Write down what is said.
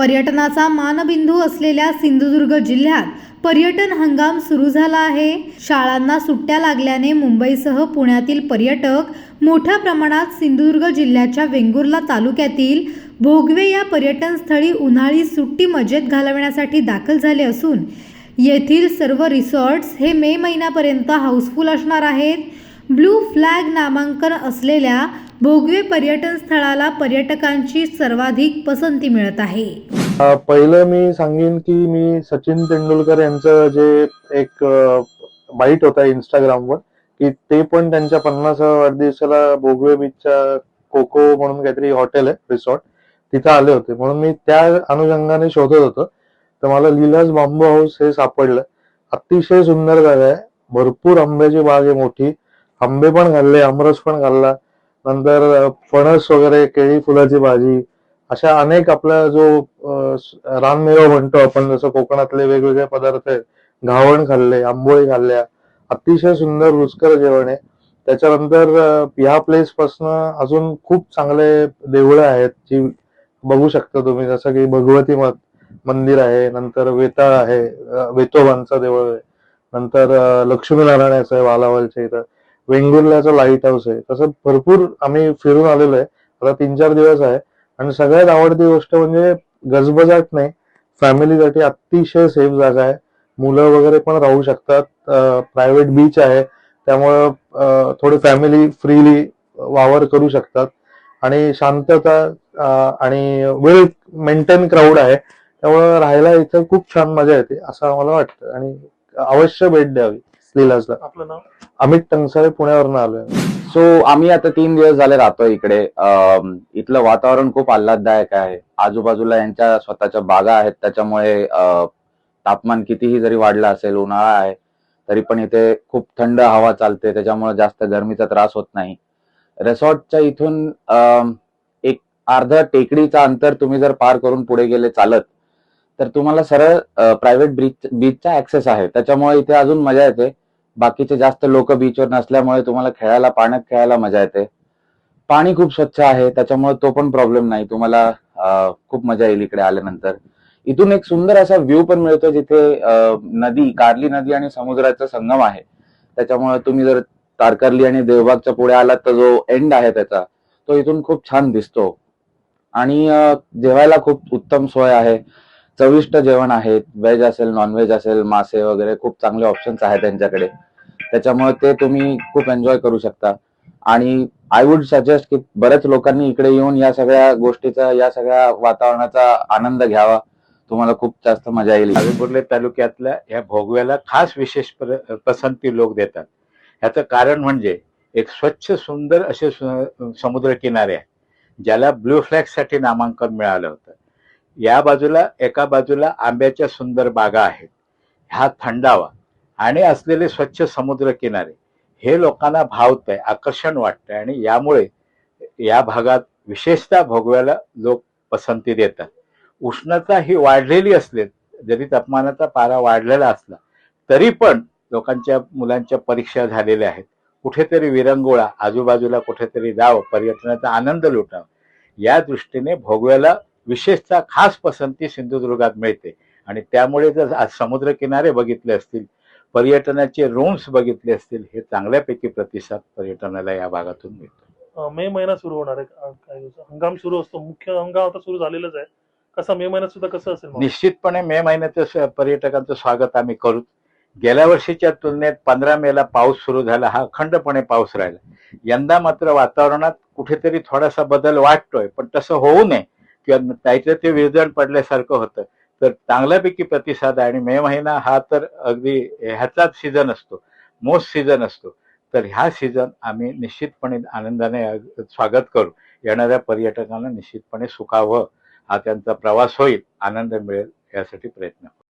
पर्यटनाचा मानबिंदू असलेल्या सिंधुदुर्ग जिल्ह्यात पर्यटन हंगाम सुरू झाला आहे. शाळांना सुट्ट्या लागल्याने मुंबईसह पुण्यातील पर्यटक मोठ्या प्रमाणात सिंधुदुर्ग जिल्ह्याच्या वेंगुर्ला तालुक्यातील भोगवे या पर्यटन स्थळी उन्हाळी सुट्टी मजेत घालवण्यासाठी दाखल झाले असून येथील सर्व रिसॉर्ट्स हे मे महिन्यापर्यंत हाऊसफुल असणार आहेत. ब्लू फ्लॅग नामांकन असलेल्या भोगवे पर्यटन स्थळाला पर्यटकांची सर्वाधिक पसंती मिळत आहे. पहिलं मी सांगेन की मी सचिन तेंडुलकर यांचं जे एक बाईट होता इंस्टाग्रामवर की ते पण त्यांच्या 50व्या वाढदिवसाला भोगवे बीचच्या कोको म्हणून काहीतरी हॉटेल आहे रिसॉर्ट तिथे आले होते, म्हणून मी त्या अनुषंगाने शोधत होतो. तर मला लीलाज बांबू हाऊस हे सापडलं. अतिशय सुंदर जागा आहे, भरपूर आंब्याची बाग आहे मोठी, आंबे पण खाल्ले, आमरस पण खाल्ला, नंतर फणस वगैरे, केळी फुलाची भाजी, अशा अनेक आपला जो रानमेवा म्हणतो आपण, जसं कोकणातले वेगवेगळे पदार्थ आहेत, घावण खाल्ले, आंबोळी खाल्ल्या, अतिशय सुंदर रुचकर जेवण आहे. त्याच्यानंतर ह्या प्लेस पासून अजून खूप चांगले देवळं आहेत जी बघू शकता तुम्ही, जसं की भगवती मंदिर आहे, नंतर वेताळ आहे, वेतोबांचं देवळ आहे, नंतर लक्ष्मीनारायणाचं आहे वालावलच्या इथं, वेंगुर्ल्याचं लाईट हाऊस आहे. तसं भरपूर आम्ही फिरून आलेलो आहे. आता 3-4 दिवस आहे आणि सगळ्यात आवडती गोष्ट म्हणजे गजबजाट नाही, फॅमिलीसाठी अतिशय सेफ जागा आहे, मुलं वगैरे पण राहू शकतात, प्रायव्हेट बीच आहे त्यामुळं थोडी फॅमिली फ्रीली वावर करू शकतात आणि शांतता आणि वेल मेंटेन क्राऊड आहे, त्यामुळे राहायला इथं खूप छान मजा येते असं मला वाटतं आणि अवश्य भेट द्यावी. लीलाजला. आपलं नाव अमित टंगसाळे, पुण्यावरून आलोय. सो आम्ही आता 3 दिवस झाले राहतोय इकडे. इथलं वातावरण खूप आल्हाददायक आहे. आजूबाजूला यांच्या स्वतःच्या बागा आहेत, त्याच्यामुळे तापमान कितीही जरी वाढलं असेल, उन्हाळा आहे तरी पण इथे खूप थंड हवा चालते, त्याच्यामुळे जास्त गरमीचा त्रास होत नाही. रिसॉर्टच्या इथून एक अर्धा टेकडीचा अंतर तुम्ही जर पार करून पुढे गेले चालत तर तुम्हाला सरळ प्रायव्हेट बीचचा ऍक्सेस आहे, त्याच्यामुळे इथे अजून मजा येते. बाकीचे जास्त लोक बीचवर नसल्यामुळे तुम्हाला पाण्यात खेळायला मजा येते. पाणी खूप स्वच्छ आहे, त्याच्यामुळे तो पण प्रॉब्लेम नाही, तुम्हाला खूप मजा येईल इकडे आल्यानंतर. इथून एक सुंदर असा व्ह्यू पण मिळतो जिथे नदी, कार्ली नदी आणि समुद्राचा संगम आहे, त्याच्यामुळे तुम्ही जर तारकर्ली आणि देवबागच्या पुढे आलात तर जो एंड आहे त्याचा तो इथून खूप छान दिसतो. आणि जेवायला खूप उत्तम सोय आहे, चविष्ट जेवण आहे, व्हेज असेल नॉनव्हेज असेल, मासे वगैरे खूप चांगले ऑप्शन्स आहेत त्यांच्याकडे, त्याच्यामुळे ते तुम्ही खूप एन्जॉय करू शकता. आणि आय वुड सजेस्ट की बऱ्याच लोकांनी इकडे येऊन या सगळ्या गोष्टीचा, या सगळ्या वातावरणाचा आनंद घ्यावा, तुम्हाला खूप जास्त मजा येईल. वेंगुर्ला तालुक्यातल्या या भोगव्याला खास विशेष पसंती लोक देतात. ह्याचं कारण म्हणजे एक स्वच्छ सुंदर असे समुद्र किनारे आहे, ज्याला ब्लू फ्लॅग साठी नामांकन मिळालं होतं. या बाजूला, एका बाजूला आंब्याच्या सुंदर बागा आहेत, हा थंडावा आणि असलेले स्वच्छ समुद्र किनारे हे लोकांना भावतंय, आकर्षण वाटतंय आणि यामुळे या भागात विशेषतः भोगव्याला लोक पसंती देतात. उष्णता ही वाढलेली असली, जरी तापमानाचा पारा वाढलेला असला तरी पण लोकांच्या, मुलांच्या परीक्षा झालेल्या आहेत, कुठेतरी विरंगुळा, आजूबाजूला कुठेतरी जावं, पर्यटनाचा आनंद लुटावा, या दृष्टीने भोगव्याला विशेषतः खास पसंती सिंधुदुर्गात मिळते. आणि त्यामुळे जर आज समुद्र किनारे बघितले असतील, पर्यटनाचे रूम्स बघितले असतील, हे चांगल्यापैकी प्रतिसाद पर्यटनाला या भागातून मिळतो. मे महिना सुरू होणार आहे, काही दिवस हंगाम सुरू असतो, मुख्य हंगाम आता सुरू झालेलाच आहे. कसा मे महिन्यात सुद्धा कसं असेल? निश्चितपणे मे महिन्याचं पर्यटकांचं स्वागत आम्ही करू. गेल्या वर्षीच्या तुलनेत 15 मेला पाऊस सुरू झाला, हा अखंडपणे पाऊस राहिला. यंदा मात्र वातावरणात कुठेतरी थोडासा बदल वाटतोय, पण तसं होऊ नये किंवा त्याचं ते विरजण पडल्यासारखं होतं, तर चांगल्यापैकी प्रतिसाद आहे. आणि मे महिना हा तर अगदी ह्याचाच सीझन असतो, मोस्ट सीझन असतो, तर ह्या सीझन आम्ही निश्चितपणे आनंदाने स्वागत करू. येणाऱ्या पर्यटकांना निश्चितपणे सुखावं, हा त्यांचा प्रवास होईल, आनंद मिळेल, यासाठी प्रयत्न करू.